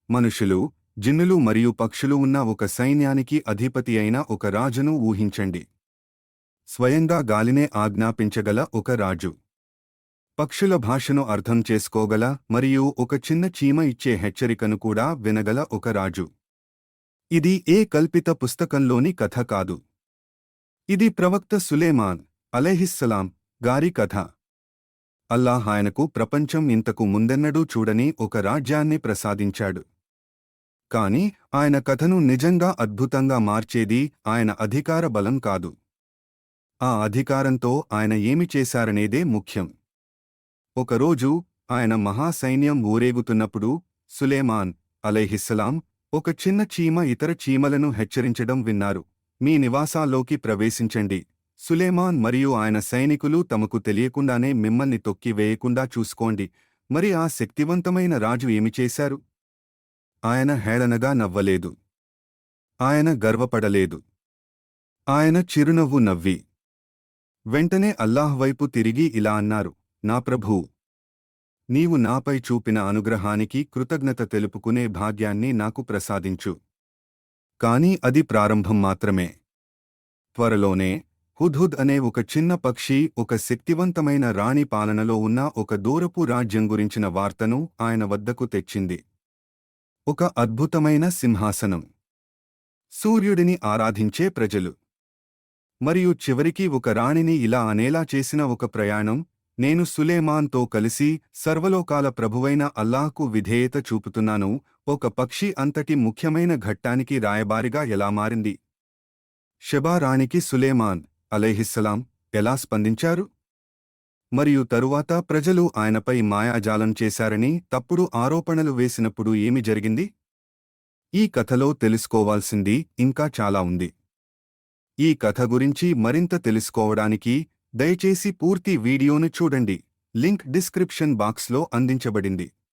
మనుషులు, జిన్నులు మరియు పక్షులు ఉన్న ఒక సైన్యానికి అధిపతి అయిన ఒక రాజును ఊహించండి. స్వయంగా గాలినే ఆజ్ఞాపించగల ఒక రాజు. పక్షుల భాషను అర్థం చేసుకోగల మరియు ఒక చిన్న చీమ ఇచ్చే హెచ్చరికను కూడా వినగల ఒక రాజు. ఇది ఏ కల్పిత పుస్తకంలోని కథ కాదు. ఇది ప్రవక్త సులేమాన్ అలైహిస్సలాం గారి కథ. అల్లాహ్ ఆయనకు ప్రపంచం ఇంతకు ముందెన్నడూ చూడని ఒక రాజ్యాన్ని ప్రసాదించాడు. కాని ఆయన కథను నిజంగా అద్భుతంగా మార్చేది ఆయన అధికార బలం కాదు. ఆ అధికారంతో ఆయన ఏమి చేశారనేదే ముఖ్యం. ఒకరోజు ఆయన మహాసైన్యం ఊరేగుతున్నప్పుడు సులేమాన్ అలైహిస్సలాం ఒక చిన్న చీమ ఇతర చీమలను హెచ్చరించడం విన్నారు. మీ నివాసాల్లోకి ప్రవేశించండి. సులేమాన్ మరియు ఆయన సైనికులు తమకు తెలియకుండానే మిమ్మల్ని తొక్కివేయకుండా చూసుకోండి. మరి ఆ శక్తివంతమైన రాజు ఏమి చేశారు? ఆయన హేళనగా నవ్వలేదు. ఆయన గర్వపడలేదు. ఆయన చిరునవ్వు నవ్వి వెంటనే అల్లాహ్ వైపు తిరిగి ఇలా అన్నారు: నా ప్రభూ, నీవు నాపై చూపిన అనుగ్రహానికి కృతజ్ఞత తెలుపుకునే భాగ్యాన్ని నాకు ప్రసాదించు. కాని అది ప్రారంభం మాత్రమే. త్వరలోనే హుద్హుద్ అనే ఒక చిన్న పక్షి ఒక శక్తివంతమైన రాణి పాలనలో ఉన్న ఒక దూరపు రాజ్యం గురించిన వార్తను ఆయన వద్దకు తెచ్చింది. ఒక అద్భుతమైన సింహాసనం, సూర్యుడిని ఆరాధించే ప్రజలు, మరియు చివరికి ఒక రాణిని ఇలా అనేలా చేసిన ఒక ప్రయాణం. నేను సులేమాన్తో కలిసి సర్వలోకాల ప్రభువైన అల్లాహ్కు విధేయత చూపుతున్నాను. ఒక పక్షి అంతటి ముఖ్యమైన ఘట్టానికి రాయబారిగా ఎలా మారింది? షెబా రాణికి సులేమాన్ అలైహిస్సలాం ఎలా స్పందించారు? మరియు తరువాత ప్రజలు ఆయనపై మాయాజాలం చేశారని తప్పుడు ఆరోపణలు వేసినప్పుడు ఏమి జరిగింది? ఈ కథలో తెలుసుకోవాల్సింది ఇంకా చాలా ఉంది. ఈ కథ గురించి మరింత తెలుసుకోవడానికి దయచేసి పూర్తి వీడియోను చూడండి. లింక్ డిస్క్రిప్షన్ బాక్స్లో అందించబడింది.